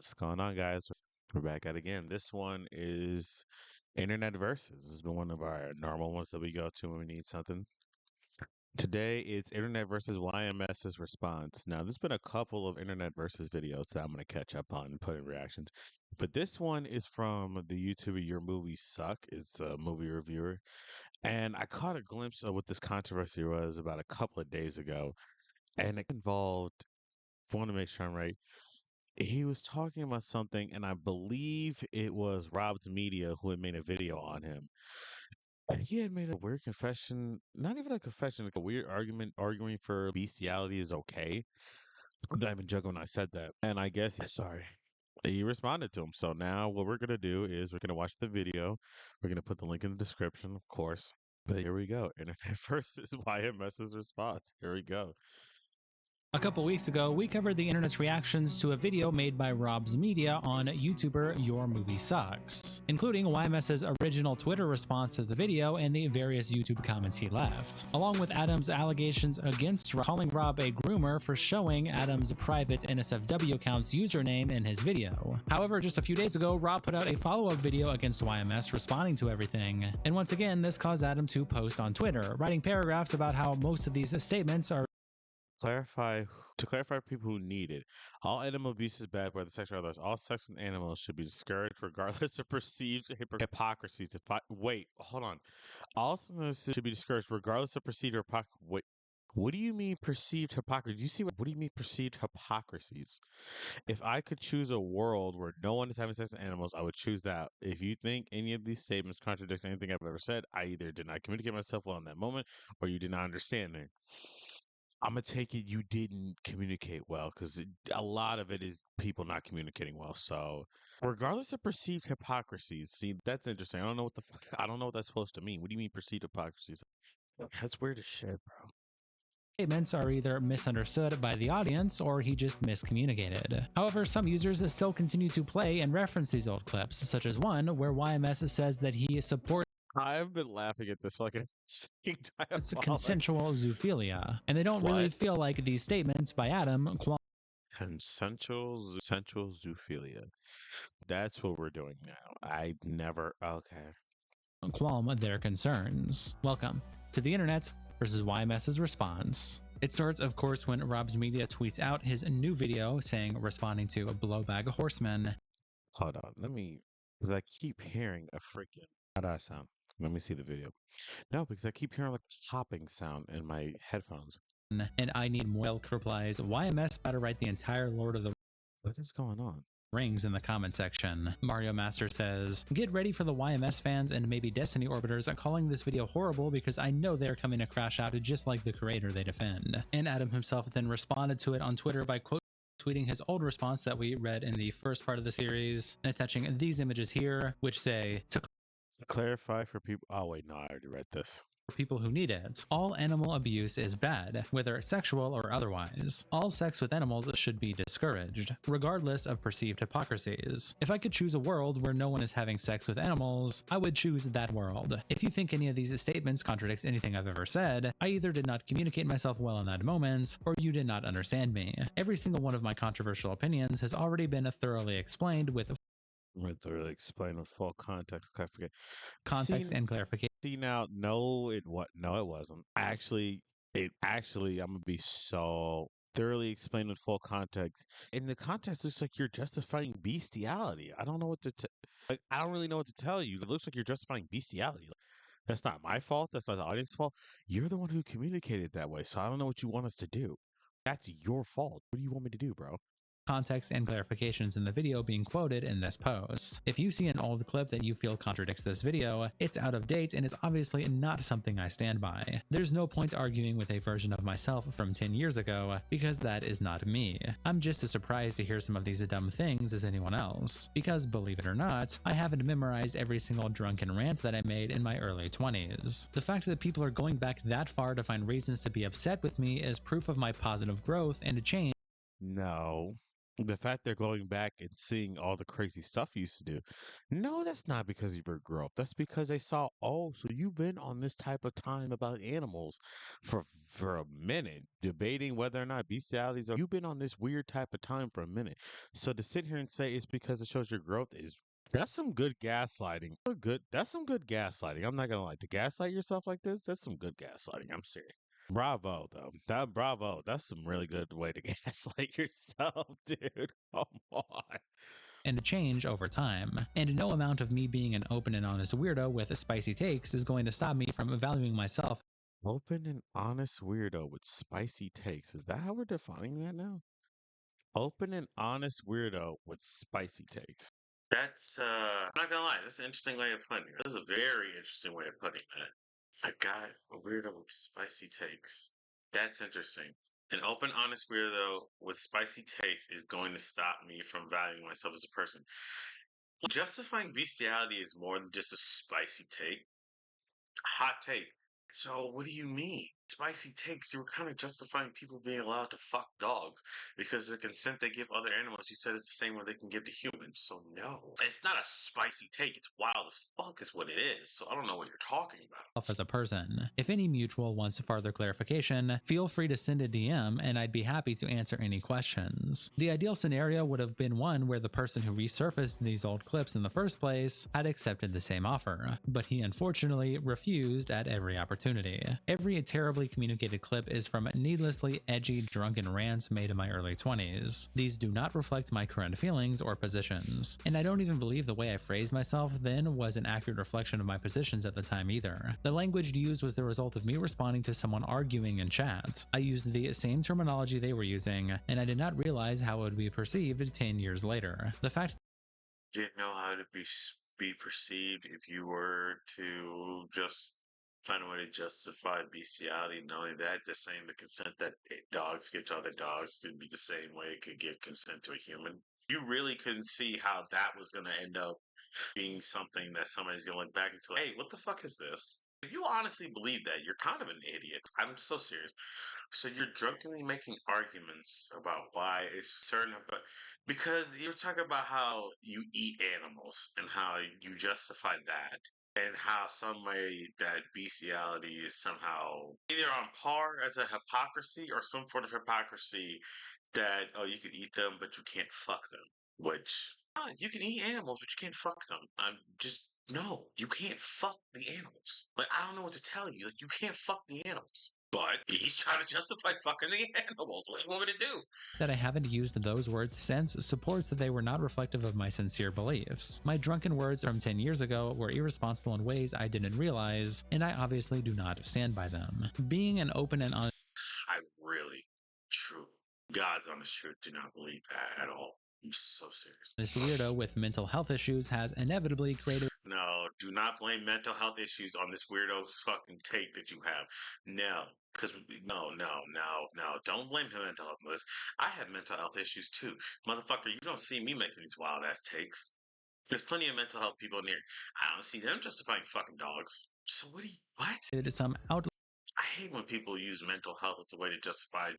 What's going on, guys? We're back at it again. This one is Internet Versus. This has been one of our normal ones that we go to when we need something. Today, it's Internet versus YMS's response. Now, there's been a couple of Internet versus videos that I'm going to catch up on and put in reactions. But this one is from the YouTuber Your Movies Suck. It's a movie reviewer. And I caught a glimpse of what this controversy was about a couple of days ago. And it involved, I want to make sure I'm right. He was talking about something, and I believe it was Rob's Media who had made a video on him. And he had made a weird confession, not even a confession, like a weird argument, arguing for bestiality is okay. I'm not even joking when I said that. And I guess, sorry, he responded to him. So now what we're going to do is we're going to watch the video. We're going to put the link in the description, of course. But here we go. Internet versus YMS's response. Here we go. A couple weeks ago, we covered the internet's reactions to a video made by Rob's Media on YouTuber Your Movie Sucks, including YMS's original Twitter response to the video and the various YouTube comments he left, along with Adam's allegations against Rob, calling Rob a groomer for showing Adam's private NSFW account's username in his video. However, just a few days ago, Rob put out a follow-up video against YMS responding to everything, and once again, this caused Adam to post on Twitter, writing paragraphs about how most of these statements are To clarify for people who need it, all animal abuse is bad, whether sex or otherwise. All sex with animals should be discouraged regardless of perceived hypocrisies. Wait, hold on. All sinners should be discouraged regardless of perceived hypocrisy. Wait, what do you mean perceived hypocrisy? Do you see what do you mean perceived hypocrisies? If I could choose a world where no one is having sex with animals, I would choose that. If you think any of these statements contradicts anything I've ever said, I either did not communicate myself well in that moment or you did not understand me. I'm gonna take it you didn't communicate well because a lot of it is people not communicating well. So, regardless of perceived hypocrisies, see that's interesting. I don't know what the fuck. I don't know what that's supposed to mean. What do you mean perceived hypocrisies? That's weird as shit, bro. statements are either misunderstood by the audience or he just miscommunicated. However, some users still continue to play and reference these old clips, such as one where YMS says that he supports I've been laughing at this fucking it's consensual zoophilia, and they don't really feel like these statements by Adam consensual zoophilia. That's what we're doing now. I never qualm their concerns. Welcome to the internet versus YMS's response. It starts, of course, when Rob's Media tweets out his new video saying responding to a blowbag horseman. Hold on, because I keep hearing a freaking how do I sound? Let me see the video. No, because I keep hearing like a popping sound in my headphones. And I need more. Elk replies, YMS better write the entire Lord of the What is going on? Rings in the comment section. Mario Master says, get ready for the YMS fans and maybe Destiny orbiters calling this video horrible because I know they're coming to crash out just like the creator they defend. And Adam himself then responded to it on Twitter by tweeting his old response that we read in the first part of the series and attaching these images here, which say, to clarify for people. Oh, wait, no, I already read this. For people who need it, all animal abuse is bad, whether sexual or otherwise. All sex with animals should be discouraged, regardless of perceived hypocrisies. If I could choose a world where no one is having sex with animals, I would choose that world. If you think any of these statements contradicts anything I've ever said, I either did not communicate myself well in that moment, or you did not understand me. Every single one of my controversial opinions has already been thoroughly explained with explain with full context, and clarification. See now, no, it wasn't. I'm gonna be so thoroughly explained with full context. In the context, looks like you're justifying bestiality. I don't know what to I don't really know what to tell you. It looks like you're justifying bestiality. That's not my fault. That's not the audience's fault. You're the one who communicated that way. So I don't know what you want us to do. That's your fault. What do you want me to do, bro? Context and clarifications in the video being quoted in this post. If you see an old clip that you feel contradicts this video, it's out of date and is obviously not something I stand by. There's no point arguing with a version of myself from 10 years ago, because that is not me. I'm just as surprised to hear some of these dumb things as anyone else, because believe it or not, I haven't memorized every single drunken rant that I made in my early 20s. The fact that people are going back that far to find reasons to be upset with me is proof of my positive growth and change. No. The fact they're going back and seeing all the crazy stuff you used to do. No, that's not because of your growth. That's because they saw, oh, so you've been on this type of time about animals for a minute, debating whether or not bestialities are. You've been on this weird type of time for a minute. So to sit here and say it's because it shows your growth is that's some good gaslighting. That's some good gaslighting. I'm not gonna lie. To gaslight yourself like this, that's some good gaslighting. I'm serious. Bravo, though. Bravo. That's some really good way to gaslight yourself, dude. Come on. and to change over time. And no amount of me being an open and honest weirdo with spicy takes is going to stop me from valuing myself Open and honest weirdo with spicy takes. Is that how we're defining that now? Open and honest weirdo with spicy takes. That's I'm not gonna lie, that's an interesting way of putting it. That's a very interesting way of putting that. A guy, a weirdo with spicy takes. That's interesting. An open, honest weirdo with spicy takes is going to stop me from valuing myself as a person. Justifying bestiality is more than just a spicy take. Hot take. So what do you mean? Spicy takes. You were kind of justifying people being allowed to fuck dogs because the consent they give other animals. You said it's the same one they can give to humans. So no, it's not a spicy take. It's wild as fuck, is what it is. So I don't know what you're talking about. as a person. If any mutual wants further clarification, feel free to send a DM and I'd be happy to answer any questions. The ideal scenario would have been one where the person who resurfaced these old clips in the first place had accepted the same offer, but he unfortunately refused at every opportunity. Every terribly communicated clip is from needlessly edgy drunken rants made in my early 20s. These do not reflect my current feelings or positions, and I don't even believe the way I phrased myself then was an accurate reflection of my positions at the time either. The language used was the result of me responding to someone arguing in chat. I used the same terminology they were using, and I did not realize how it would be perceived 10 years later. The fact Didn't know how to be perceived if you were to just find a way to justify bestiality. Not only that, just saying the consent that dogs give to other dogs to be the same way it could give consent to a human. You really couldn't see how that was going to end up being something that somebody's going to look back and say, hey, what the fuck is this? If you honestly believe that, you're kind of an idiot. I'm so serious. So you're drunkenly making arguments about why it's certain, but because you're talking about how you eat animals and how you justify that, and how some way that bestiality is somehow either on par as a hypocrisy or some sort of hypocrisy that oh you can eat them but you can't fuck them, which you can eat animals but you can't fuck them. I'm just no, you can't fuck the animals. Like I don't know what to tell you. Like you can't fuck the animals. But he's trying to justify fucking the animals. What do you want me to do? that I haven't used those words since supports that they were not reflective of my sincere beliefs. My drunken words from 10 years ago were irresponsible in ways I didn't realize, and I obviously do not stand by them. Being an open and honest I really, true, God's honest truth, do not believe that at all. I'm so serious. weirdo with mental health issues has inevitably created No, do not blame mental health issues on this weirdo fucking take that you have. No, because no. Don't blame him mental health on this. I have mental health issues too. Motherfucker, you don't see me making these wild ass takes. There's plenty of mental health people in here. I don't see them justifying fucking dogs. So what? some out I hate when people use mental health as a way to justify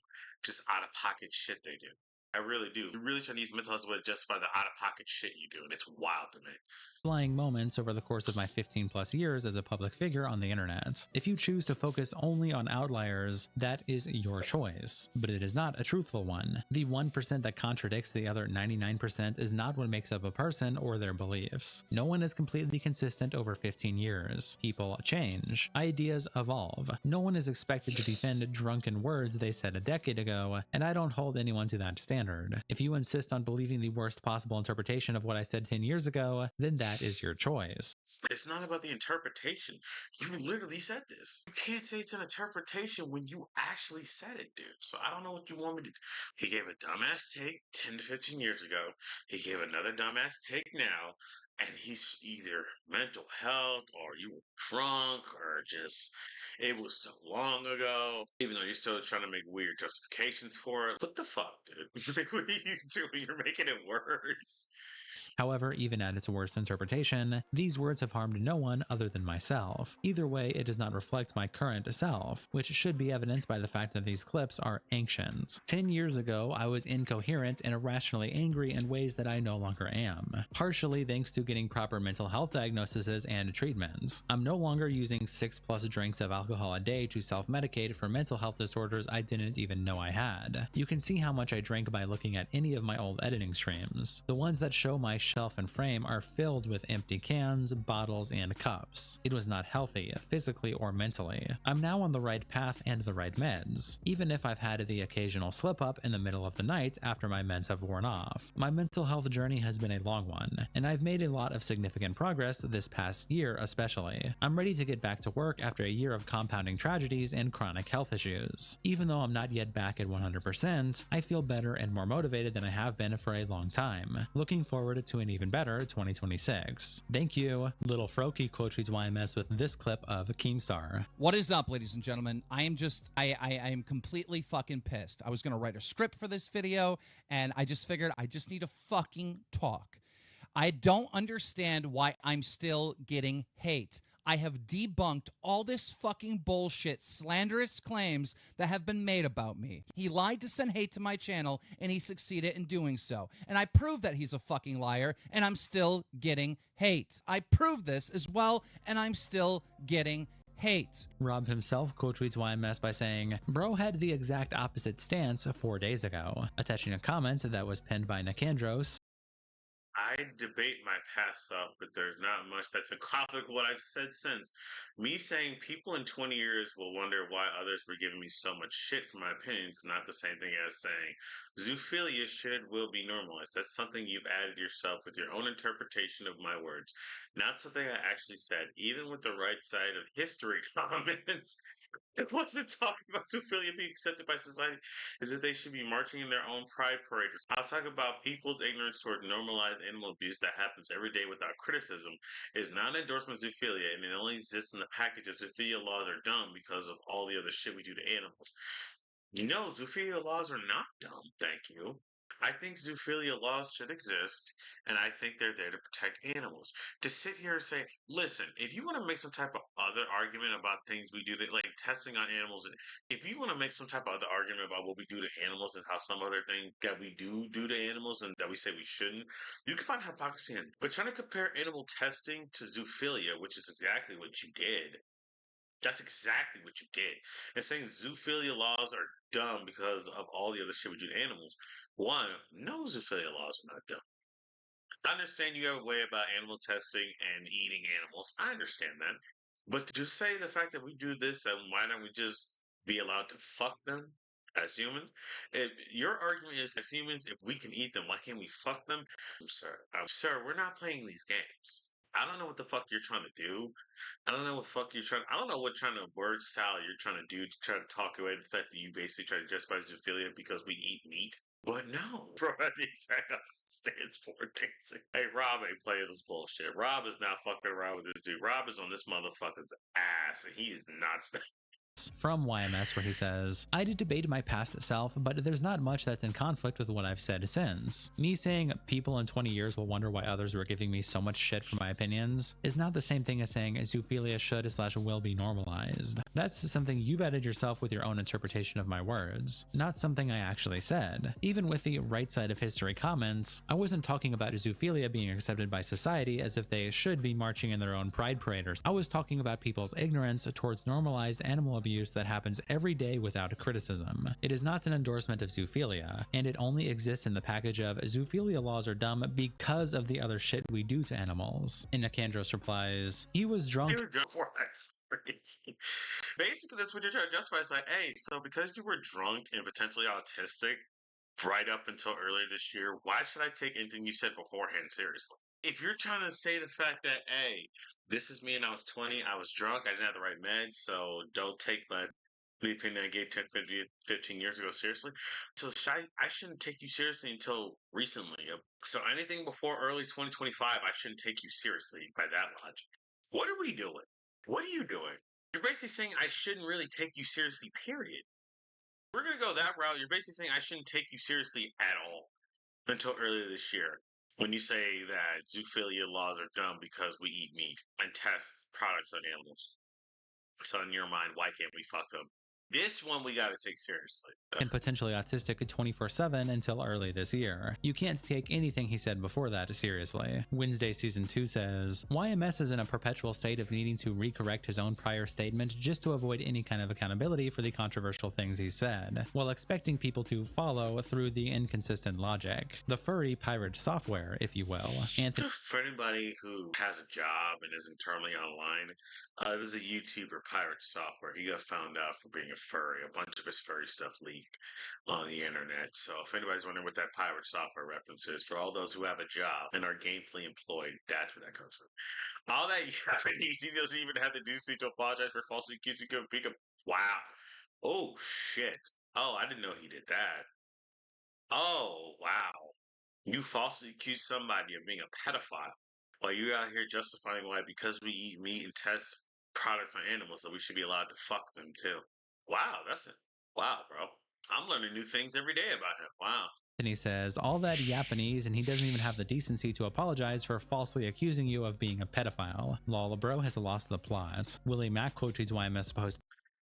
just out of pocket shit they do. I really do. You really try to use mental health as a way to justify the out of pocket shit you do, and it's wild to me. flying moments over the course of my 15 plus years as a public figure on the internet. If you choose to focus only on outliers, that is your choice, but it is not a truthful one. The 1% that contradicts the other 99% is not what makes up a person or their beliefs. No one is completely consistent over 15 years. People change. Ideas evolve. No one is expected to defend drunken words they said a decade ago, and I don't hold anyone to that standard. If you insist on believing the worst possible interpretation of what I said 10 years ago, then that is your choice. It's not about the interpretation. You literally said this. You can't say it's an interpretation when you actually said it, dude. So I don't know what you want me to do. He gave a dumbass take 10 to 15 years ago. He gave another dumbass take now. And he's either mental health or you were drunk or just it was so long ago. Even though you're still trying to make weird justifications for it. What the fuck, dude? What are you doing? You're making it worse. However, even at its worst interpretation, these words have harmed no one other than myself. Either way, it does not reflect my current self, which should be evidenced by the fact that these clips are ancient. 10 years ago, I was incoherent and irrationally angry in ways that I no longer am, partially thanks to getting proper mental health diagnoses and treatments. I'm no longer using 6+ drinks of alcohol a day to self-medicate for mental health disorders I didn't even know I had. You can see how much I drank by looking at any of my old editing streams. The ones that show my shelf and frame are filled with empty cans, bottles, and cups. It was not healthy, physically or mentally. I'm now on the right path and the right meds, even if I've had the occasional slip up in the middle of the night after my meds have worn off. My mental health journey has been a long one, and I've made a lot of significant progress this past year especially. I'm ready to get back to work after a year of compounding tragedies and chronic health issues. Even though I'm not yet back at 100%, I feel better and more motivated than I have been for a long time. Looking forward to an even better 2026. Thank you. Little Froky quote tweets YMS with this clip of Keemstar. What is up, ladies and gentlemen? I am completely fucking pissed. I was gonna write a script for this video, and I just figured I just need to fucking talk. I don't understand why I'm still getting hate. I have debunked all this fucking bullshit, slanderous claims that have been made about me. He lied to send hate to my channel, and he succeeded in doing so. And I proved that he's a fucking liar, and I'm still getting hate. I proved this as well, and I'm still getting hate. Rob himself quote tweets YMS by saying, "Bro had the exact opposite stance 4 days ago," attaching a comment that was penned by Nicandros. I debate my past self, but there's not much that's in conflict with what I've said since. Me saying people in 20 years will wonder why others were giving me so much shit for my opinions is not the same thing as saying zoophilia will be normalized. That's something you've added yourself with your own interpretation of my words, not something I actually said. Even with the right side of history comments, it wasn't talking about zoophilia being accepted by society, is that they should be marching in their own pride paraders. I was talking about people's ignorance towards normalized animal abuse that happens every day without criticism. It is not an endorsement of zoophilia, and it only exists in the package of zoophilia laws are dumb because of all the other shit we do to animals. No, zoophilia laws are not dumb, thank you. I think zoophilia laws should exist, and I think they're there to protect animals. To sit here and say, listen, if you want to make some type of other argument about things we do, that like testing on animals, if you want to make some type of other argument about what we do to animals and how some other thing that we do to animals and that we say we shouldn't, you can find hypocrisy in it. But trying to compare animal testing to zoophilia, which is exactly what you did, that's exactly what you did. And saying zoophilia laws are dumb because of all the other shit we do to animals. One, no zoophilia laws are not dumb. I understand you have a way about animal testing and eating animals. I understand that. But to say the fact that we do this, then why don't we just be allowed to fuck them as humans? If your argument is as humans, if we can eat them, why can't we fuck them? Sir, we're not playing these games. I don't know what the fuck you're trying to do. I don't know what fuck you're trying. I don't know what trying to word salad you're trying to do to try to talk away the fact that you basically try to justify zoophilia because we eat meat. But no, bro, the exact opposite stands for dancing. Hey, Rob ain't playing this bullshit. Rob is not fucking around with this dude. Rob is on this motherfucker's ass, and he's not stopping. From YMS where he says, "I did debate my past self, but there's not much that's in conflict with what I've said since. Me saying people in 20 years will wonder why others were giving me so much shit for my opinions is not the same thing as saying zoophilia should/will be normalized. That's something you've added yourself with your own interpretation of my words, not something I actually said. Even with the right side of history comments, I wasn't talking about zoophilia being accepted by society as if they should be marching in their own pride paraders. I was talking about people's ignorance towards normalized animal abuse that happens every day without criticism. It is not an endorsement of zoophilia, and it only exists in the package of zoophilia laws are dumb because of the other shit we do to animals." And Nicandros replies, "He was drunk." You were drunk for that's crazy. Basically, that's what you're trying to justify. It's like, hey, so because you were drunk and potentially autistic right up until earlier this year, why should I take anything you said beforehand seriously? If you're trying to say the fact that, hey, this is me and I was 20, I was drunk, I didn't have the right meds, so don't take my opinion I gave 10, 15 years ago seriously. So I shouldn't take you seriously until recently. So anything before early 2025, I shouldn't take you seriously by that logic. What are we doing? What are you doing? You're basically saying I shouldn't really take you seriously, period. We're going to go that route. You're basically saying I shouldn't take you seriously at all until earlier this year. when you say that zoophilia laws are dumb because we eat meat and test products on animals. So in your mind, why can't we fuck them? This one we gotta take seriously. And potentially autistic 24/7 until early this year. You can't take anything he said before that seriously. Wednesday Season 2 says, YMS is in a perpetual state of needing to recorrect his own prior statement just to avoid any kind of accountability for the controversial things he said, while expecting people to follow through the inconsistent logic. The furry pirate software, if you will. For anybody who has a job and is internally online, there's a YouTuber, Pirate Software. He got found out for being a furry. A bunch of his furry stuff leaked on the internet. So if anybody's wondering what that Pirate Software reference is, for all those who have a job and are gainfully employed, that's where that comes from. All that he doesn't even have the decency to apologize for falsely accusing him of being a... Wow. Oh, shit. Oh, I didn't know he did that. Oh, wow. You falsely accuse somebody of being a pedophile while you're out here justifying why, because we eat meat and test products on animals, that we should be allowed to fuck them too. Wow, that's it. Wow, bro. I'm learning new things every day about him. Wow. And he says all that Japanese, and he doesn't even have the decency to apologize for falsely accusing you of being a pedophile. Lol, bro has lost the plot. Willie Mack quote tweets YMS post.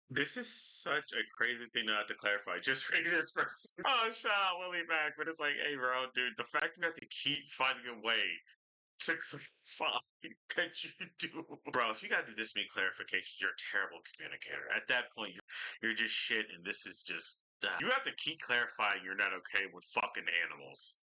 This is such a crazy thing to have to clarify. Just reading this person. Oh, shout out Willie Mack, but it's like, hey, bro, dude, the fact you have to keep finding a way to fuck that you do. Bro, if you gotta do this many clarifications, you're a terrible communicator. At that point, you're just shit, and this is just... you have to keep clarifying you're not okay with fucking animals.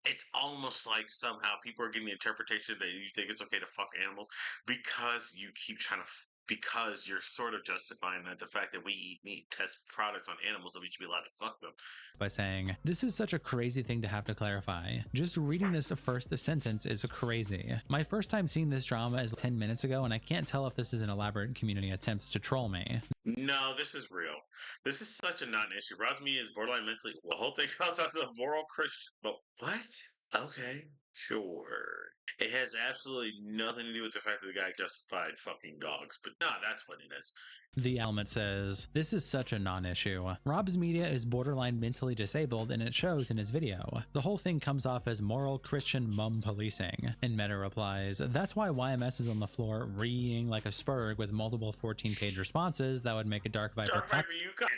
It's almost like somehow people are getting the interpretation that you think it's okay to fuck animals because you keep trying to... because you're sort of justifying that the fact that we eat meat, test products on animals, that we should be allowed to fuck them. By saying, this is such a crazy thing to have to clarify. Just reading this first sentence is crazy. My first time seeing this drama is 10 minutes ago, and I can't tell if this is an elaborate community attempt to troll me. No, this is real. This is such a non-issue. Rodney is borderline mentally... Well, the whole thing comes as a moral Christian. But what? Okay, sure. It has absolutely nothing to do with the fact that the guy justified fucking dogs. But no, that's what it is. The element says, this is such a non-issue. Rob's media is borderline mentally disabled, and it shows in his video. The whole thing comes off as moral Christian mum policing. And Meta replies, that's why YMS is on the floor reeing like a spurg with multiple 14-page responses that would make a Dark Viper... Dark Viper, you got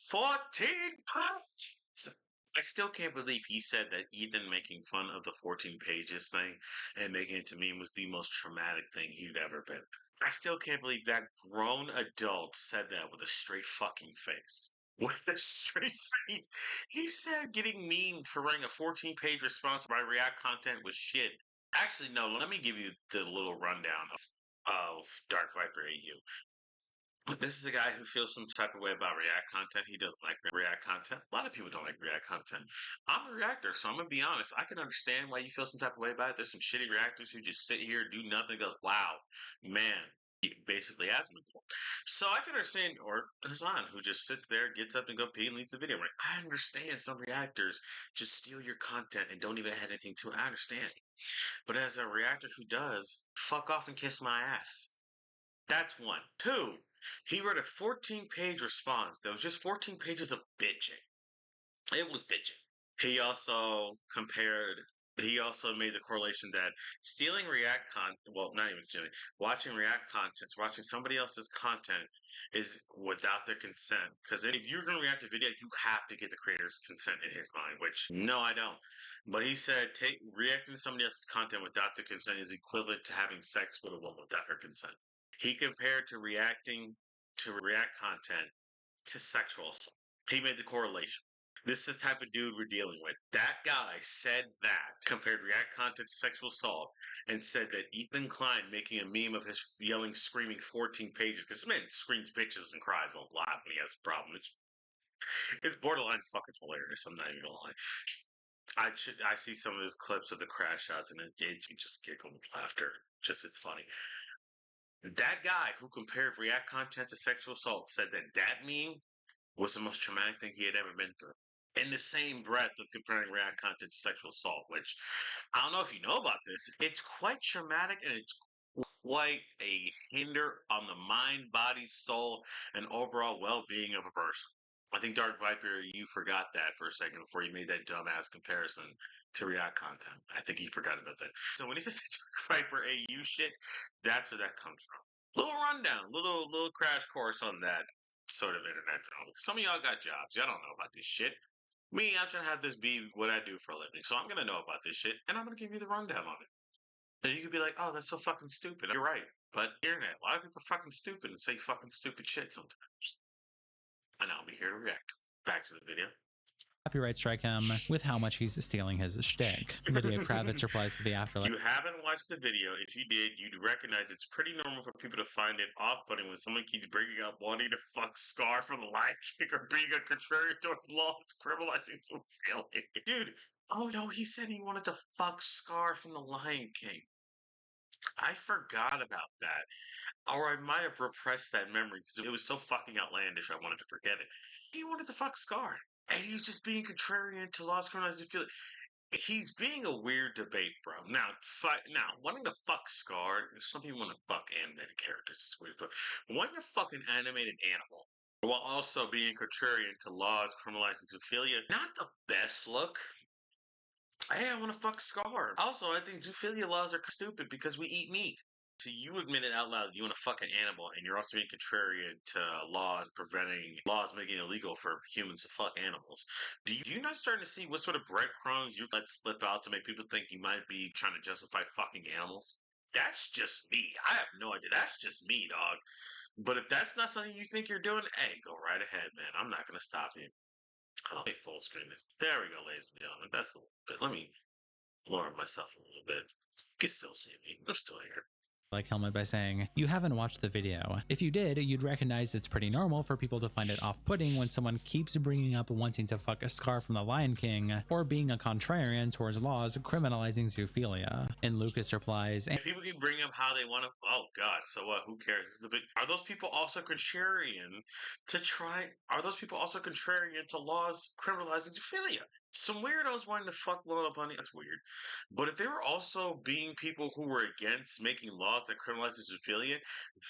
14 pages! I still can't believe he said that Ethan making fun of the 14 pages thing and making it to me was the most traumatic thing he'd ever been. I still can't believe that grown adult said that with a straight fucking face. With a straight face. He said getting memed for writing a 14-page response by React content was shit. Actually, no, let me give you the little rundown of Dark Viper AU. This is a guy who feels some type of way about React content. He doesn't like React content. A lot of people don't like React content. I'm a reactor, so I'm going to be honest. I can understand why you feel some type of way about it. There's some shitty reactors who just sit here, do nothing, goes, wow, man, basically admirable. So I can understand, or Hassan, who just sits there, gets up and go pee and leaves the video. Right? I understand some reactors just steal your content and don't even add anything to it. I understand. But as a reactor who does, fuck off and kiss my ass. That's one. Two, he wrote a 14-page response that was just 14 pages of bitching. It was bitching. He also made the correlation that stealing React content, well, not even stealing, watching React content, watching somebody else's content is without their consent. Because if you're going to react to a video, you have to get the creator's consent in his mind, which, no, I don't. But he said reacting to somebody else's content without their consent is equivalent to having sex with a woman without her consent. He compared to reacting to React content to sexual assault. He made the correlation. This is the type of dude we're dealing with. That guy said that, compared React content to sexual assault, and said that Ethan Klein making a meme of his yelling, screaming 14 pages, because this man screams bitches and cries a lot when he has a problem. It's borderline fucking hilarious. I'm not even gonna lie. I see some of his clips of the crash shots, and it just giggle with laughter. Just, it's funny. That guy who compared React content to sexual assault said that meme was the most traumatic thing he had ever been through. In the same breath of comparing React content to sexual assault, which I don't know if you know about this. It's quite traumatic and it's quite a hinder on the mind, body, soul, and overall well-being of a person. I think Dark Viper, you forgot that for a second before you made that dumbass comparison to React content. I think he forgot about that. So when he says Viper AU shit, that's where that comes from. Little rundown, little crash course on that sort of internet drama. Some of y'all got jobs. Y'all don't know about this shit. Me, I'm trying to have this be what I do for a living. So I'm going to know about this shit, and I'm going to give you the rundown on it. And you could be like, oh, that's so fucking stupid. You're right. But internet, a lot of people are fucking stupid and say fucking stupid shit sometimes. And I'll be here to react. Back to the video. Copyright strike him with how much he's stealing his shtick. Lydia Kravitz replies to the Afterlife. You haven't watched the video. If you did, you'd recognize it's pretty normal for people to find it off-putting when someone keeps bringing up wanting to fuck Scar from the Lion King or being a contrarian towards laws criminalizing some feeling. Dude, oh no, he said he wanted to fuck Scar from the Lion King. I forgot about that. Or I might have repressed that memory because it was so fucking outlandish I wanted to forget it. He wanted to fuck Scar. And he's just being contrarian to laws criminalizing feeling. He's being a weird debate, bro. Now, wanting to fuck Scar, some people want to fuck animated characters. It's weird, but wanting to fuck an animated animal while also being contrarian to laws criminalizing zoophilia, not the best look. Hey, I want to fuck Scar. Also, I think zoophilia laws are stupid because we eat meat. So you admit it out loud. You want to fuck an animal, and you're also being contrarian to laws making it illegal for humans to fuck animals. Do you not starting to see what sort of breadcrumbs you let slip out to make people think you might be trying to justify fucking animals? That's just me. I have no idea. That's just me, dog. But if that's not something you think you're doing, hey, go right ahead, man. I'm not gonna stop you. Let me full screen this. There we go, ladies and gentlemen. That's a little bit. Let me lower myself a little bit. You can still see me. I'm still here. Like Helmet by saying, you haven't watched the video. If you did, you'd recognize it's pretty normal for people to find it off-putting when someone keeps bringing up wanting to fuck a Scar from the Lion King or being a contrarian towards laws criminalizing zoophilia. And Lucas replies, and people keep bringing up how they want to. Oh God, so what? Who cares? This is the big. Are those people also contrarian to try? Are those people also contrarian to laws criminalizing zoophilia? Some weirdos wanting to fuck Lola Bunny. That's weird. But if they were also being people who were against making laws that criminalize zoophilia,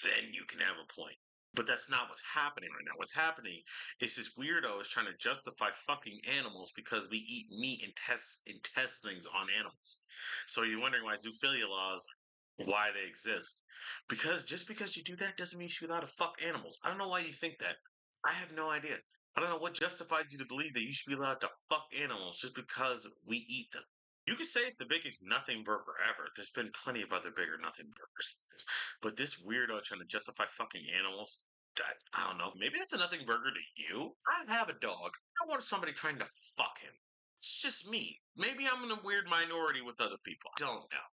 then you can have a point. But that's not what's happening right now. What's happening is this weirdo is trying to justify fucking animals because we eat meat and test things on animals. So you're wondering why zoophilia laws, why they exist. Because just because you do that doesn't mean you should be allowed to fuck animals. I don't know why you think that. I have no idea. I don't know what justifies you to believe that you should be allowed to fuck animals just because we eat them. You could say it's the biggest nothing burger ever. There's been plenty of other bigger nothing burgers. But this weirdo trying to justify fucking animals, I don't know. Maybe that's a nothing burger to you. I have a dog. I want somebody trying to fuck him. It's just me. Maybe I'm in a weird minority with other people. I don't know.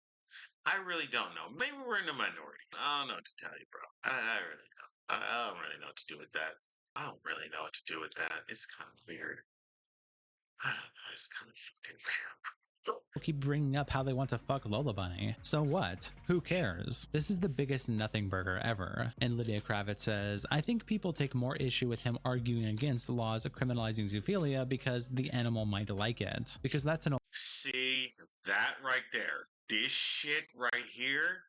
I really don't know. Maybe we're in a minority. I don't know what to tell you, bro. I really don't. I don't really know what to do with that. I don't really know what to do with that. It's kind of weird. I don't know. It's kind of fucking weird. keep bringing up how they want to fuck Lola Bunny. So what? Who cares? This is the biggest nothing burger ever. And Lydia Kravitz says, I think people take more issue with him arguing against laws criminalizing zoophilia because the animal might like it. Because that's an... See, that right there. This shit right here.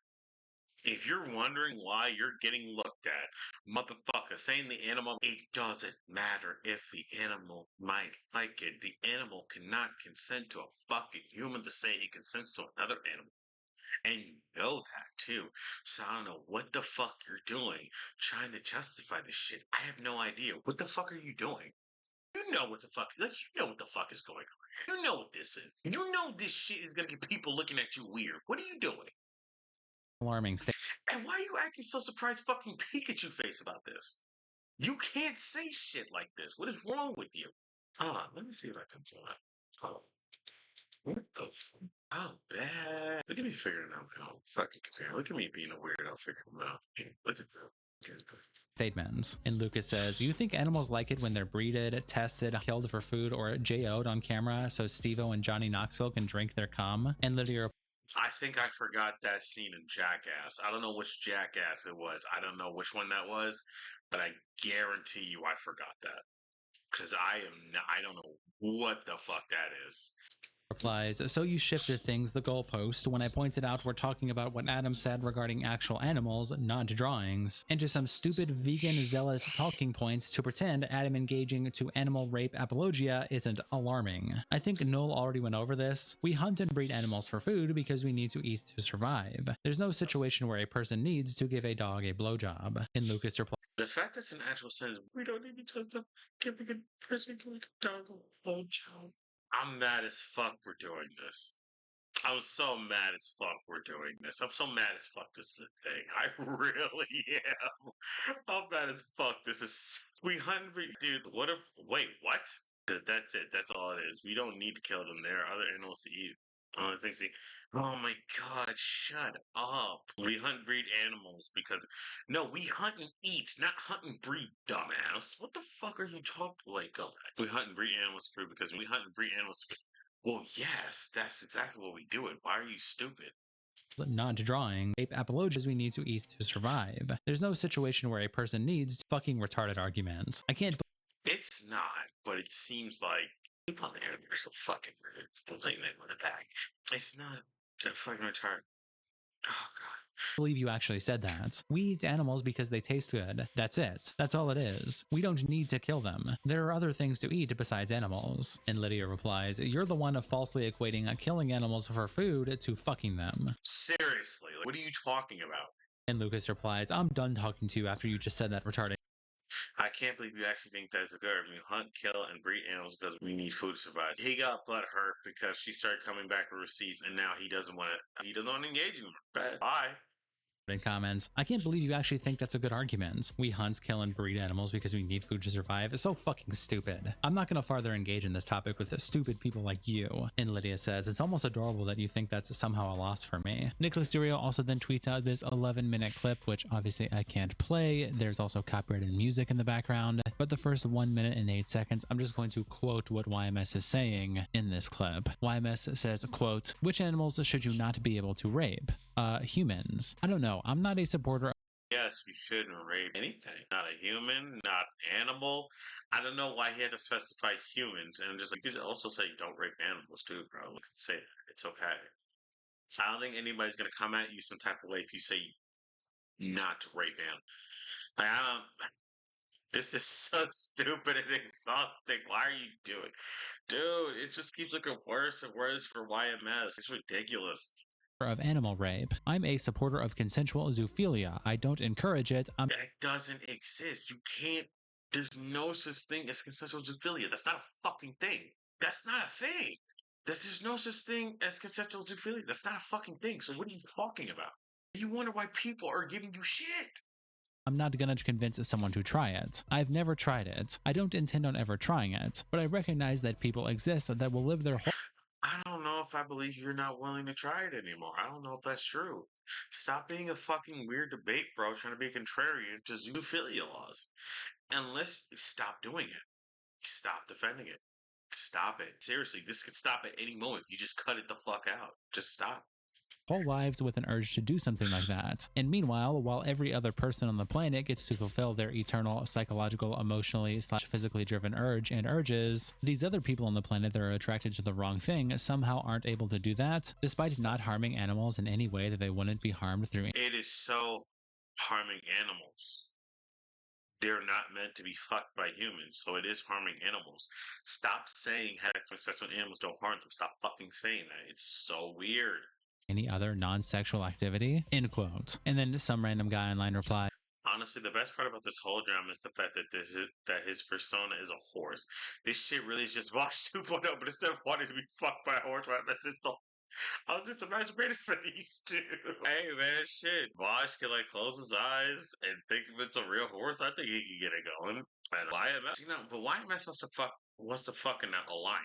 If you're wondering why you're getting looked at, motherfucker, saying the animal, it doesn't matter if the animal might like it. The animal cannot consent to a fucking human to say it consents to another animal. And you know that too. So I don't know what the fuck you're doing trying to justify this shit. I have no idea. What the fuck are you doing? You know what the fuck, like, you know what the fuck is going on. You know what this is. You know this shit is gonna get people looking at you weird. What are you doing? alarming state. And why are you acting so surprised fucking Pikachu face about this? You can't say shit like this. What is wrong with you? Hold on, let me see if I can do it. Oh, what the oh, bad. Look at me figuring out my own fucking computer. Look at me being a weirdo figuring them out. Look at that. Statements. And Lucas says, you think animals like it when they're breeded, tested, killed for food, or JO'd on camera so Steve-O and Johnny Knoxville can drink their cum? And Lydia... I think I forgot that scene in Jackass. I don't know which Jackass it was. I don't know which one that was, but I guarantee you I forgot that. Because I don't know what the fuck that is. Replies, so you shifted things the goalpost when I pointed out we're talking about what Adam said regarding actual animals, not drawings, into some stupid vegan zealot talking points to pretend Adam engaging to animal rape apologia isn't alarming. I think Noel already went over this. We hunt and breed animals for food because we need to eat to survive. There's no situation where a person needs to give a dog a blowjob. And Lucas replies, the fact that's an actual sentence, we don't need to just giving a person giving a dog a blowjob. I'm mad as fuck for doing this. I'm so mad as fuck we're doing this. I'm so mad as fuck this is a thing. I really am. I'm mad as fuck. This is 300. Dude, what if. Wait, what? That's it. That's all it is. We don't need to kill them. There are other animals to eat. Only things to eat. Oh my god, shut up. We hunt and breed animals because. No, we hunt and eat, not hunt and breed, dumbass. What the fuck are you talking like? We hunt and breed animals for food because we hunt and breed animals for. Well, yes, that's exactly what we do it. Why are you stupid? not drawing rape apologia we need to eat to survive. There's no situation where a person needs fucking retarded arguments. I can't. It's not, but it seems like people on the internet are so fucking blaming on the back. It's not a fucking retard. Oh god. Believe you actually said that. We eat animals because they taste good. That's it. That's all it is. We don't need to kill them. There are other things to eat besides animals. And Lydia replies, you're the one falsely equating killing animals for food to fucking them. Seriously, what are you talking about? And Lucas replies, I'm done talking to you after you just said that retarded. I can't believe you actually think that's a good. We hunt, kill, and breed animals because we need food to survive. He got butt hurt because she started coming back with receipts, and now he doesn't want to. He doesn't want to engage in them. Bye. In comments, I can't believe you actually think that's a good argument. We hunt, kill, and breed animals because we need food to survive. It's so fucking stupid. I'm not gonna farther engage in this topic with stupid people like you. And Lydia says, it's almost adorable that you think that's somehow a loss for me. Nicholas Durio also then tweets out this 11-minute clip, which obviously I can't play. There's also copyrighted music in the background, but the first 1 minute and 8 seconds, I'm just going to quote what YMS is saying in this clip. YMS says, quote, which animals should you not be able to rape? Humans. I don't know. I'm not a supporter. Yes, we shouldn't rape anything. Not a human, not animal. I don't know why he had to specify humans. And just like, you could also say don't rape animals too, bro. Like, say that. It's okay. I don't think anybody's gonna come at you some type of way if you say not to rape animals. Like, I don't. This is so stupid and exhausting. Why are you doing, dude? It just keeps looking worse and worse for YMS. It's ridiculous. Of animal rape. I'm a supporter of consensual zoophilia. I don't encourage it. That doesn't exist. You can't. There's no such thing as consensual zoophilia. That's not a fucking thing. That's not a thing. There's no such thing as consensual zoophilia. That's not a fucking thing. So what are you talking about? You wonder why people are giving you shit. I'm not gonna convince someone to try it. I've never tried it. I don't intend on ever trying it, but I recognize that people exist that will live their whole. I don't know if I believe you're not willing to try it anymore. I don't know if that's true. Stop being a fucking weird debate, bro, trying to be contrarian to zoophilia laws. Unless stop doing it. Stop defending it. Stop it. Seriously, this could stop at any moment. You just cut it the fuck out. Just stop. Whole lives with an urge to do something like that. And meanwhile, while every other person on the planet gets to fulfill their eternal psychological, emotionally / physically driven urge and urges, these other people on the planet that are attracted to the wrong thing somehow aren't able to do that, despite not harming animals in any way that they wouldn't be harmed through. It is so harming animals. They're not meant to be fucked by humans, so it is harming animals. Stop saying having sex with animals don't harm them. Stop fucking saying that. It's so weird. Any other non-sexual activity, end quote. And then some random guy online replied, honestly, the best part about this whole drama is the fact that his persona is a horse. This shit really is just Vosh 2.0, but instead of wanting to be fucked by a horse, right? That's just the. I was just imagining for these two. Hey man, shit. Vosh can like close his eyes and think if it's a real horse. I think he can get it going. And YMS, but YMS wants to fucking a lion.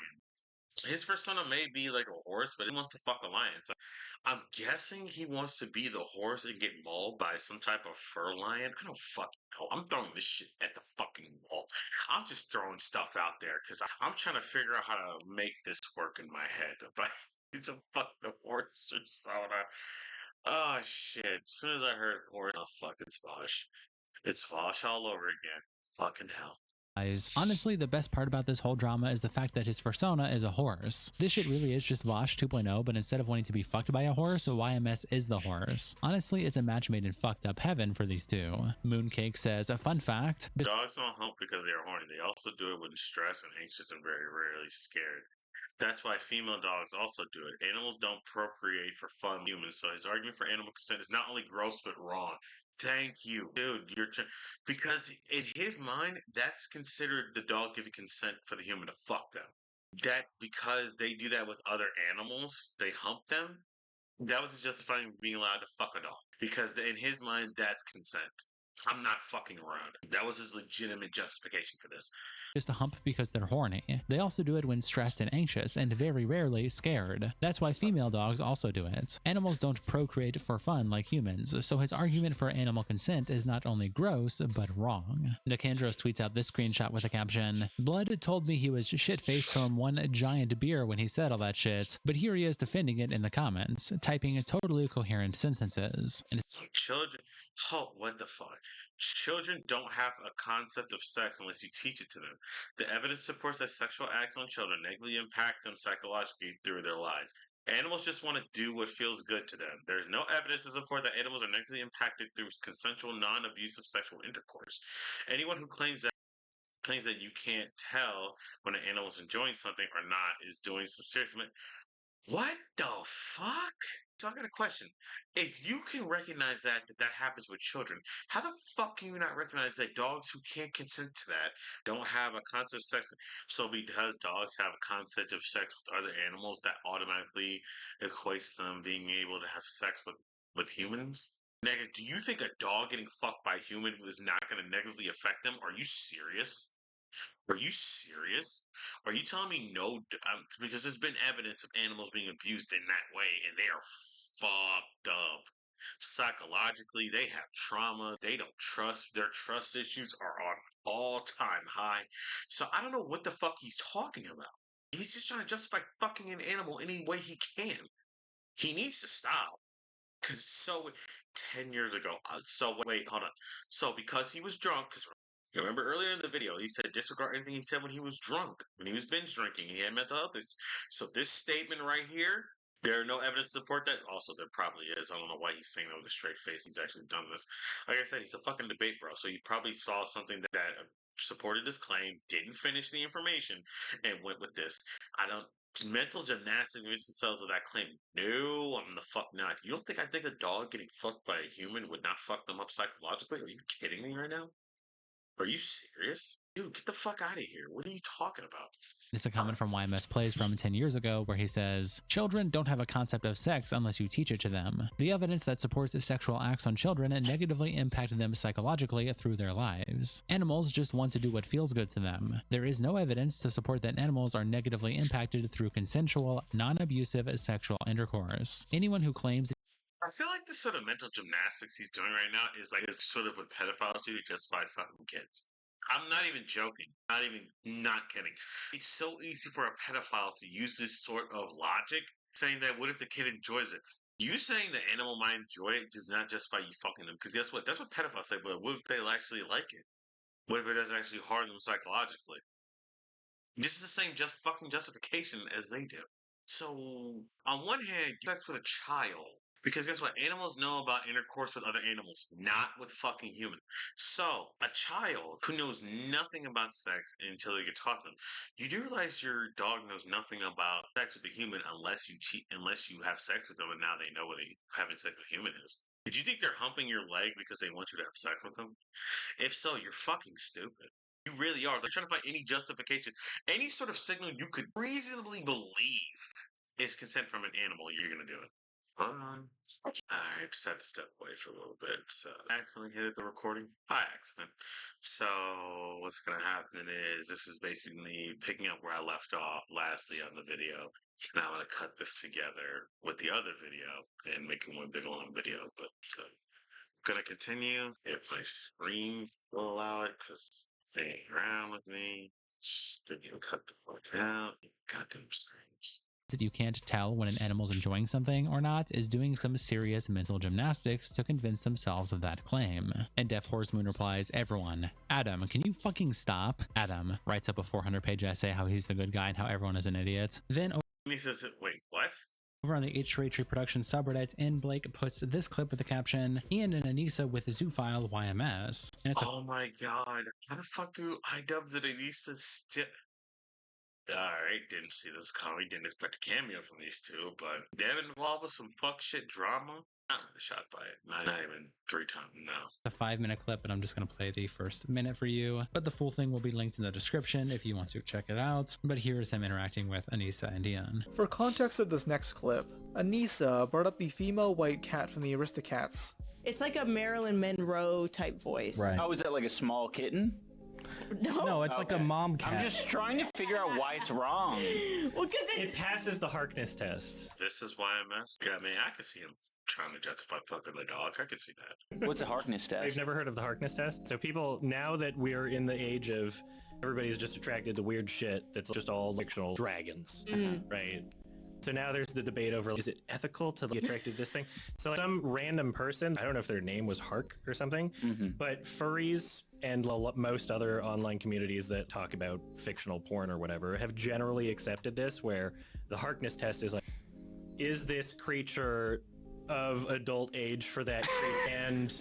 His persona may be like a horse, but he wants to fuck a lion. So I'm guessing he wants to be the horse and get mauled by some type of fur lion. I don't fucking know. I'm throwing this shit at the fucking wall. I'm just throwing stuff out there because I'm trying to figure out how to make this work in my head. But it's a fucking horse persona. Oh shit. As soon as I heard horse, oh fuck, it's Vosh. It's Vosh all over again. Fucking hell. Honestly, the best part about this whole drama is the fact that his persona is a horse. This shit really is just Wash 2.0, but instead of wanting to be fucked by a horse, YMS is the horse. Honestly, it's a match made in fucked up heaven for these two. Mooncake says, a fun fact. Dogs don't hump because they are horny. They also do it when stressed and anxious and very rarely scared. That's why female dogs also do it. Animals don't procreate for fun, humans. So his argument for animal consent is not only gross but wrong. Thank you, dude. Because in his mind, that's considered the dog giving consent for the human to fuck them. That because they do that with other animals, they hump them. That was justifying being allowed to fuck a dog. Because in his mind, that's consent. I'm not fucking around. That was his legitimate justification for this. Just a hump because they're horny. They also do it when stressed and anxious, and very rarely scared. That's why female dogs also do it. Animals don't procreate for fun like humans, so his argument for animal consent is not only gross, but wrong. Nicandros tweets out this screenshot with a caption, Blood told me he was shit-faced from one giant beer when he said all that shit, but here he is defending it in the comments, typing totally coherent sentences. And children, what the fuck? Children don't have a concept of sex unless you teach it to them. The evidence supports that sexual acts on children negatively impact them psychologically through their lives. Animals just want to do what feels good to them. There's no evidence to support that animals are negatively impacted through consensual, non-abusive sexual intercourse. Anyone who claims that you can't tell when an animal is enjoying something or not is doing some serious. What the fuck? So I got a question. If you can recognize that happens with children, how the fuck can you not recognize that dogs who can't consent to that don't have a concept of sex? So because dogs have a concept of sex with other animals, that automatically equates them being able to have sex with humans? Nigga, do you think a dog getting fucked by a human is not going to negatively affect them? Are you serious? Are you serious? Are you telling me no? Because there's been evidence of animals being abused in that way, and they are fucked up. Psychologically, they have trauma. They don't trust. Their trust issues are on all-time high. So I don't know what the fuck he's talking about. He's just trying to justify fucking an animal any way he can. He needs to stop. Because so 10 years ago. So wait, hold on. So because he was drunk, because remember earlier in the video, he said disregard anything he said when he was drunk, when he was binge drinking, he had mental health issues. So this statement right here, there are no evidence to support that. Also, there probably is. I don't know why he's saying that with a straight face. He's actually done this. Like I said, he's a fucking debate bro. So he probably saw something that supported his claim, didn't finish the information, and went with this. I don't. Mental gymnastics which cells of that claim. No, I'm the fuck not. You don't think I think a dog getting fucked by a human would not fuck them up psychologically? Are you kidding me right now? Are you serious? Dude, get the fuck out of here. What are you talking about? it's a comment from YMS Plays from 10 years ago where he says, Children don't have a concept of sex unless you teach it to them. The evidence that supports sexual acts on children negatively impact them psychologically through their lives. Animals just want to do what feels good to them. There is no evidence to support that animals are negatively impacted through consensual, non-abusive sexual intercourse. Anyone who claims I feel like the sort of mental gymnastics he's doing right now is like this sort of what pedophiles do to justify fucking kids. I'm not even joking. Not kidding. It's so easy for a pedophile to use this sort of logic, saying that what if the kid enjoys it? You saying the animal might enjoy it does not justify you fucking them. Because guess what? That's what pedophiles say. But what if they actually like it? What if it doesn't actually harm them psychologically? This is the same fucking justification as they do. So, on one hand, you sex with a child. Because guess what? Animals know about intercourse with other animals, not with fucking humans. So, a child who knows nothing about sex until they get taught them. You do realize your dog knows nothing about sex with a human unless you cheat, unless you have sex with them, and now they know what having sex with a human is. Did you think they're humping your leg because they want you to have sex with them? If so, you're fucking stupid. You really are. They're trying to find any justification, any sort of signal you could reasonably believe is consent from an animal. You're going to do it. I just had to step away for a little bit. So I accidentally hit the recording. Hi, accident. So what's going to happen is this is basically picking up where I left off lastly on the video. Now I'm going to cut this together with the other video and make it one big long video. But gonna continue if my screen will allow it because they ain't around with me. Just didn't even cut the fuck out. Goddamn screens. that you can't tell when an animal's enjoying something or not is doing some serious mental gymnastics to convince themselves of that claim. And Deaf Horse Moon replies, everyone. Adam, can you fucking stop? Adam writes up a 400-page essay how he's the good guy and how everyone is an idiot. Then He says, wait, what? over on the H3H3 production subreddit, N Blake puts this clip with the caption, Ian and Anissa with the zoophile YMS. And it's oh my god. How the fuck do iDubbbz and Anissa still... Alright, didn't see this comedy, didn't expect a cameo from these two, but that involved with some fuck shit drama? Not really shocked by it. Not even 3 times, no. a 5-minute clip, and I'm just going to play the first minute for you, but the full thing will be linked in the description if you want to check it out. But here's him interacting with Anissa and Ian. For context of this next clip, Anissa brought up the female white cat from the Aristocats. It's like a Marilyn Monroe type voice. Right. Oh, is that like a small kitten? No, it's like a mom cat. I'm just trying to figure out why it's wrong. Well, because It passes the Harkness test. This is YMS? Yeah, I mean, I can see him trying to justify fucking the dog. I can see that. What's a Harkness I've test? never heard of the Harkness test. So people, now that we're in the age of everybody's just attracted to weird shit that's just all fictional dragons, right? So now there's the debate over, is it ethical to be attracted to this thing? So like, some random person, I don't know if their name was Hark or something, but furries and most other online communities that talk about fictional porn or whatever have generally accepted this, where the Harkness test is like, is this creature of adult age for that creature, and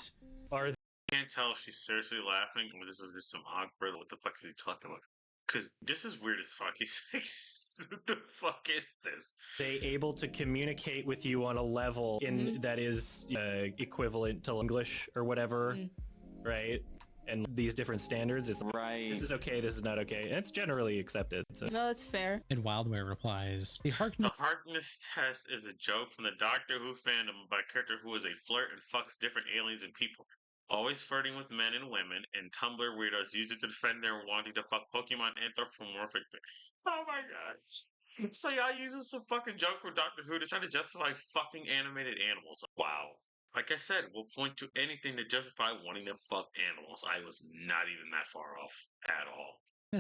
are Can't tell if she's seriously laughing or this is just some awkward, what the fuck is he talking about? Because this is weird as fuck. He's like, what the fuck is this? they able to communicate with you on a level in that is equivalent to English or whatever, right? And these different standards, it's Right. this is okay, this is not okay, and it's generally accepted. So. no, that's fair. And Wildware replies, the The Harkness Harkness test is a joke from the Doctor Who fandom about a character who is a flirt and fucks different aliens and people. Always flirting with men and women, and Tumblr weirdos use it to defend their wanting to fuck Pokemon anthropomorphic. Oh my god. So y'all using some fucking joke from Doctor Who to try to justify fucking animated animals. Wow. Like I said, we'll point to anything to justify wanting to fuck animals. I was not even that far off at all.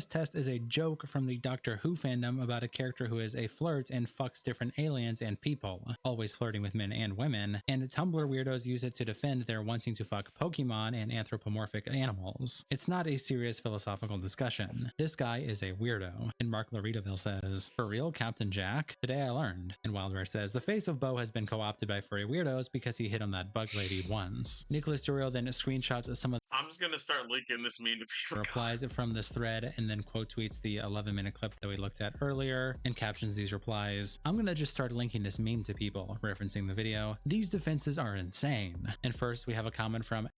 test is a joke from the Doctor Who fandom about a character who is a flirt and fucks different aliens and people, always flirting with men and women, and Tumblr weirdos use it to defend their wanting to fuck Pokemon and anthropomorphic animals. It's not a serious philosophical discussion. This guy is a weirdo. And Mark Laridaville says, for real, Captain Jack? Today I learned. And Wildware says, the face of Bo has been co-opted by furry weirdos because he hit on that bug lady once. Nicholas Duriel then screenshots some of I'm just gonna start linking this meme to people. replies from this thread and then quote tweets the 11-minute clip that we looked at earlier and captions these replies. I'm gonna just start linking this meme to people, referencing the video. These defenses are insane. And first we have a comment from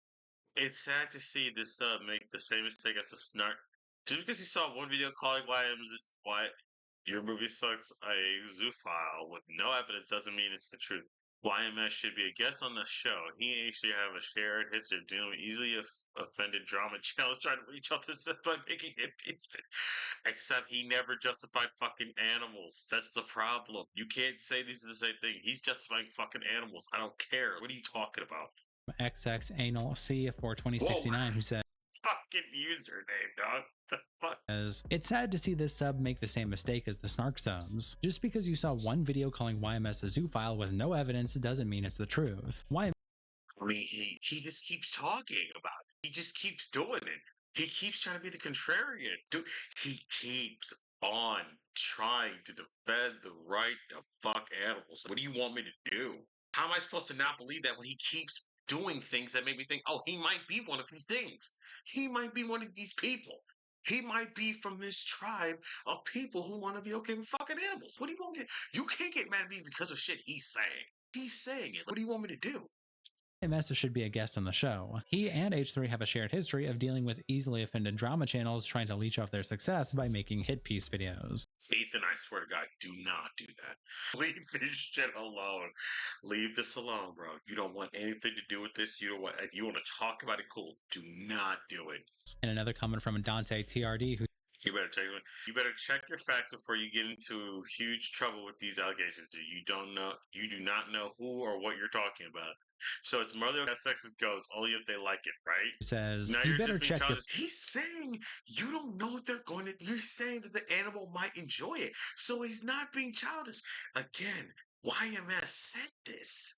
It's sad to see this make the same mistake as a snark. Just because you saw one video calling why your movie sucks a zoophile with no evidence doesn't mean it's the truth. YMS should be a guest on the show. He actually have a shared history of dealing with easily offended drama channels trying to reach out to by making it peace. Except he never justified fucking animals. That's the problem. You can't say these are the same thing. He's justifying fucking animals. I don't care. What are you talking about? XXAnalC for 2069 who said, Fucking username, dog. The fuck? it's sad to see this sub make the same mistake as the snark subs. Just because you saw one video calling YMS a zoophile with no evidence doesn't mean it's the truth. I mean, he just keeps talking about it. He just keeps doing it. He keeps trying to be the contrarian. Dude, he keeps on trying to defend the right to fuck animals. What do you want me to do? How am I supposed to not believe that when he keeps doing things that make me think, oh, he might be one of these things. He might be one of these people. He might be from this tribe of people who want to be okay with fucking animals. What do you want me to do? You can't get mad at me because of shit he's saying. He's saying it. What do you want me to do? YMS should be a guest on the show. He and H3 have a shared history of dealing with easily offended drama channels trying to leech off their success by making hit piece videos. Ethan, I swear to God, do not do that. Leave this shit alone. Leave this alone, bro. You don't want anything to do with this. You don't want. If you want to talk about it, cool. Do not do it. And another comment from Dante TRD who You better check. You better check your facts before you get into huge trouble with these allegations, dude. You don't know. You do not know who or what you're talking about. So it's more than sex with goats only if they like it, right? Says Now you you're better just being check your childish. He's saying you don't know what they're going to. You're saying that the animal might enjoy it, so he's not being childish. Again, YMS said this.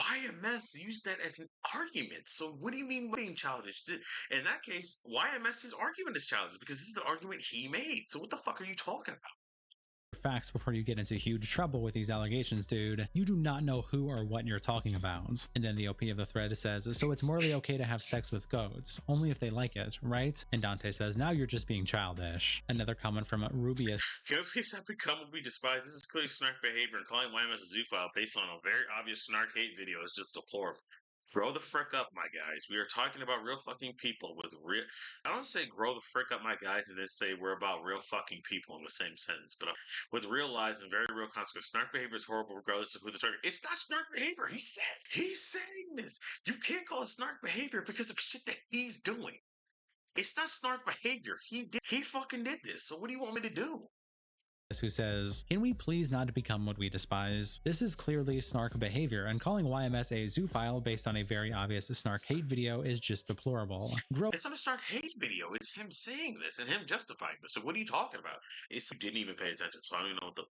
YMS used that as an argument. So what do you mean being childish? In that case, YMS's argument is childish because this is the argument he made. So what the fuck are you talking about? facts before you get into huge trouble with these allegations, dude. You do not know who or what you're talking about. And then the OP of the thread says, so it's morally okay to have sex with goats, only if they like it, right? And Dante says, now you're just being childish. Another comment from Rubius. Can we please not become what we despise? This is clearly snark behavior, and calling YMS a zoophile based on a very obvious snark hate video is just deplorable. Grow the frick up, my guys. We are talking about real fucking people with real. I don't say grow the frick up, my guys, and then say we're about real fucking people in the same sentence, but with real lies and very real consequences. Snark behavior is horrible regardless of who the target. It's not snark behavior. He's saying this. You can't call it snark behavior because of shit that he's doing. It's not snark behavior. He fucking did this. So what do you want me to do? Who says, can we please not become what we despise? This is clearly snark behavior, and calling YMS a zoophile based on a very obvious snark hate video is just deplorable. It's not a snark hate video. It's him saying this and him justifying this. So what are you talking about? He didn't even pay attention, so I don't even know what the...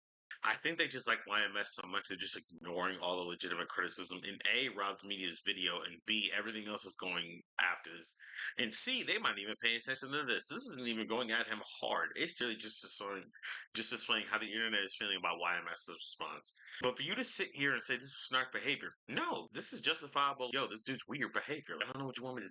I think they just like YMS so much they're just ignoring all the legitimate criticism in A, Rob's Media's video, and B, everything else is going after this. And C, they might even pay attention to this. This isn't even going at him hard. It's really just displaying how the internet is feeling about YMS's response. But for you to sit here and say this is snark behavior, no, this is justifiable. Yo, this dude's weird behavior. I don't know what you want me to...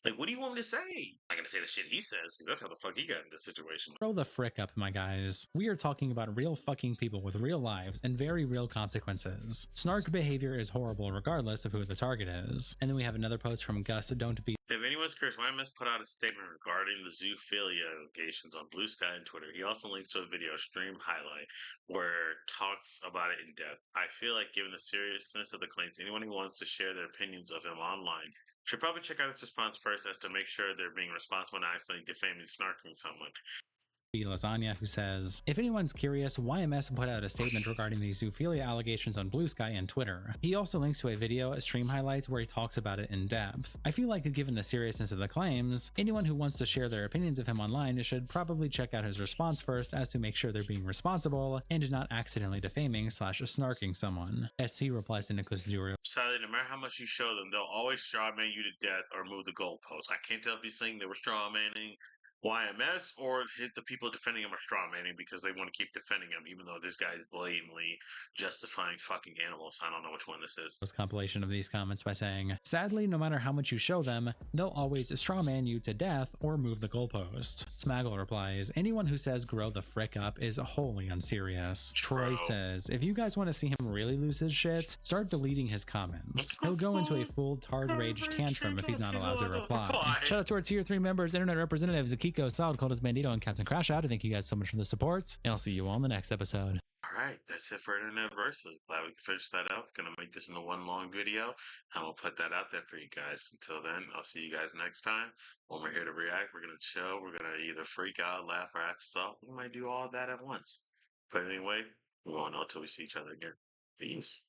Like, what do you want me to say? I'm not gonna say the shit he says, because that's how the fuck he got in this situation. Grow the frick up, my guys. We are talking about real fucking people with real lives and very real consequences. Snark behavior is horrible regardless of who the target is. And then we have another post from Gus, don't be... If anyone's curious, YMS put out a statement regarding the zoophilia allegations on Blue Sky and Twitter. He also links to a video stream highlight where it talks about it in depth. I feel like given the seriousness of the claims, anyone who wants to share their opinions of him online should probably check out his response first as to make sure they're being responsible and accidentally defaming snarking someone. Lasagna, who says, if anyone's curious, YMS put out a statement regarding the zoophilia allegations on Blue Sky and Twitter. He also links to a video, stream highlights, where he talks about it in depth. I feel like given the seriousness of the claims, anyone who wants to share their opinions of him online should probably check out his response first as to make sure they're being responsible and not accidentally defaming / snarking someone. SC replies to Nicholas Durio. Sadly, no matter how much you show them, they'll always strawman you to death or move the goalpost. I can't tell if he's saying they were strawmanning YMS or if the people defending him are strawmanning because they want to keep defending him, even though this guy is blatantly justifying fucking animals. I don't know which one this is. This compilation of these comments by saying, sadly, no matter how much you show them, they'll always strawman you to death or move the goalpost. Smaggle replies, anyone who says grow the frick up is wholly unserious. Troy says, if you guys want to see him really lose his shit, start deleting his comments. He'll go into a full tard rage tantrum if he's not allowed to reply. Shout out to our tier 3 members, internet representatives, Akiko, Solid, Coldest Bandito, and Captain Crash Out. Thank you guys so much for the support, and I'll see you all in the next episode. Alright, that's it for Internet Versus. Glad we can finish that up. Gonna make this into one long video, and we'll put that out there for you guys. Until then, I'll see you guys next time. When we're here to react, we're gonna chill, we're gonna either freak out, laugh, or act us off. We might do all that at once. But anyway, we won't know until we see each other again. Peace.